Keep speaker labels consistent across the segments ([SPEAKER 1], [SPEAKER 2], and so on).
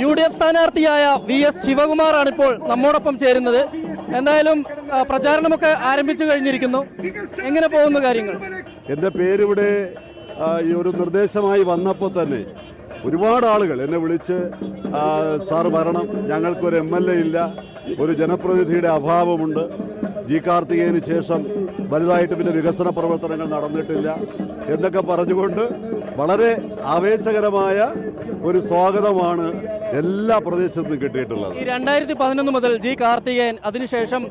[SPEAKER 1] UDF സ്ഥാനാർത്ഥിയായ VS ശിവകുമാറാണ് ഇപ്പോൾ നമ്മോടൊപ്പം ചേരുന്നത്. എന്തായാലും പ്രചാരണമൊക്കെ ആരംഭിച്ചു കഴിഞ്ഞിരിക്കുന്നു. എങ്ങനെ പോകുന്നു കാര്യങ്ങൾ?
[SPEAKER 2] എൻ്റെ പേരിവിടെ ഈ ഒരു നിർദ്ദേശമായി വന്നപ്പോൾ തന്നെ ഒരുപാട് ആളുകൾ എന്നെ വിളിച്ച് സാർ വരണം, ഞങ്ങൾക്കൊരു MLA ഇല്ല, ഒരു ജനപ്രതിനിധിയുടെ അഭാവമുണ്ട്, ജി കാർത്തികേയന് ശേഷം വലുതായിട്ട് പിന്നെ വികസന പ്രവർത്തനങ്ങൾ നടന്നിട്ടില്ല എന്നൊക്കെ പറഞ്ഞുകൊണ്ട് വളരെ ആവേശകരമായ ഒരു സ്വാഗതമാണ് എല്ലാ പ്രദേശത്തും കിട്ടിയിട്ടുള്ളത്.
[SPEAKER 1] 2011 മുതൽ ജി കാർത്തികേയൻ, അതിനുശേഷം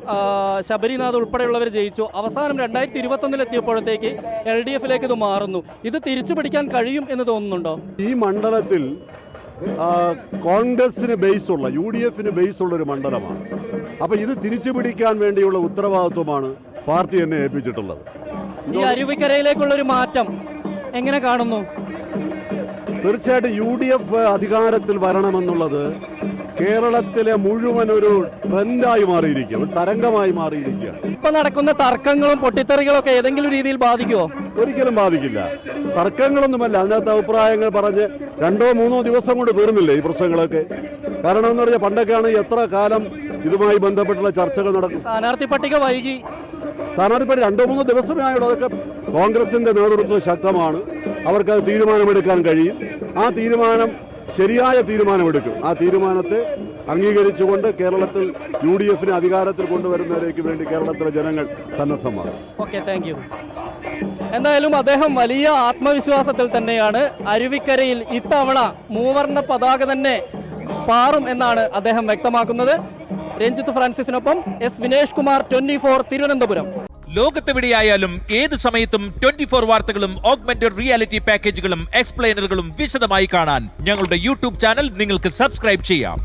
[SPEAKER 1] ശബരിനാഥ് ഉൾപ്പെടെയുള്ളവർ ജയിച്ചു. അവസാനം 2021 എത്തിയപ്പോഴത്തേക്ക് LDF-ലേക്ക് ഇത് മാറുന്നു. ഇത് തിരിച്ചു പിടിക്കാൻ കഴിയും എന്ന് തോന്നുന്നുണ്ടോ?
[SPEAKER 2] ഈ മണ്ഡലത്തിൽ കോൺഗ്രസിന് ബേസുള്ള, UDF-ന് ബേസുള്ള ഒരു മണ്ഡലമാണ്. അപ്പൊ ഇത് തിരിച്ചു പിടിക്കാൻ വേണ്ടിയുള്ള ഉത്തരവാദിത്വമാണ് പാർട്ടി എന്നെ ഏൽപ്പിച്ചിട്ടുള്ളത്.
[SPEAKER 1] ഈ അരുവിക്കരയിലേക്കുള്ള ഒരു മാറ്റം എങ്ങനെ കാണുന്നു?
[SPEAKER 2] തീർച്ചയായിട്ടും UDF അധികാരത്തിൽ വരണമെന്നുള്ളത് കേരളത്തിലെ മുഴുവൻ ഒരു ട്രെൻഡായി മാറിയിരിക്കുക, ഒരു തരംഗമായി മാറിയിരിക്കുക.
[SPEAKER 1] ഇപ്പൊ നടക്കുന്ന തർക്കങ്ങളും പൊട്ടിത്തെറികളും ഒക്കെ ഏതെങ്കിലും രീതിയിൽ ബാധിക്കുമോ?
[SPEAKER 2] ഒരിക്കലും ബാധിക്കില്ല. തർക്കങ്ങളൊന്നുമല്ല, അതിനകത്ത് അഭിപ്രായങ്ങൾ പറഞ്ഞ് 2-3 ദിവസം കൊണ്ട് തീർന്നില്ലേ ഈ പ്രശ്നങ്ങളൊക്കെ? കാരണം എന്ന് പറഞ്ഞാൽ പണ്ടൊക്കെയാണ് എത്ര കാലം ഇതുമായി ബന്ധപ്പെട്ടുള്ള ചർച്ചകൾ നടക്കും.
[SPEAKER 1] സ്ഥാനാർത്ഥി പട്ടിക വൈകി.
[SPEAKER 2] സ്ഥാനാർത്ഥി പട്ടിക 2-3 ദിവസമേ ആയുള്ളൂ. അതൊക്കെ കോൺഗ്രസിന്റെ നേതൃത്വം ശക്തമാണ്, അവർക്കത് തീരുമാനമെടുക്കാൻ കഴിയും. ആ തീരുമാനം ശരിയായ തീരുമാനമെടുക്കും. ആ തീരുമാനത്തെ അംഗീകരിച്ചുകൊണ്ട് കേരളത്തിൽ UDF-നെ അധികാരത്തിൽ കൊണ്ടുവരുന്നതിലേക്ക് വേണ്ടി കേരളത്തിലെ ജനങ്ങൾ സന്നദ്ധമാണ്.
[SPEAKER 1] Okay, thank you. എന്തായാലും അദ്ദേഹം വലിയ ആത്മവിശ്വാസത്തിൽ തന്നെയാണ്. അരുവിക്കരയിൽ ഇത്തവണ മൂവർണ്ണ പതാക തന്നെ പാറും എന്നാണ് അദ്ദേഹം വ്യക്തമാക്കുന്നത്. രഞ്ജിത്ത് ഫ്രാൻസിസിനൊപ്പം S വിനേഷ് കുമാർ, 24 തിരുവനന്തപുരം.
[SPEAKER 3] ലോകത്തെവിടെയായാലും ഏത് സമയത്തും 24 വാർത്തകളും ഓഗ്മെന്റഡ് റിയാലിറ്റി പാക്കേജുകളും എക്സ്പ്ലെയിനറുകളും വിശദമായി കാണാൻ ഞങ്ങളുടെ YouTube ചാനൽ നിങ്ങൾക്ക് സബ്സ്ക്രൈബ് ചെയ്യാം.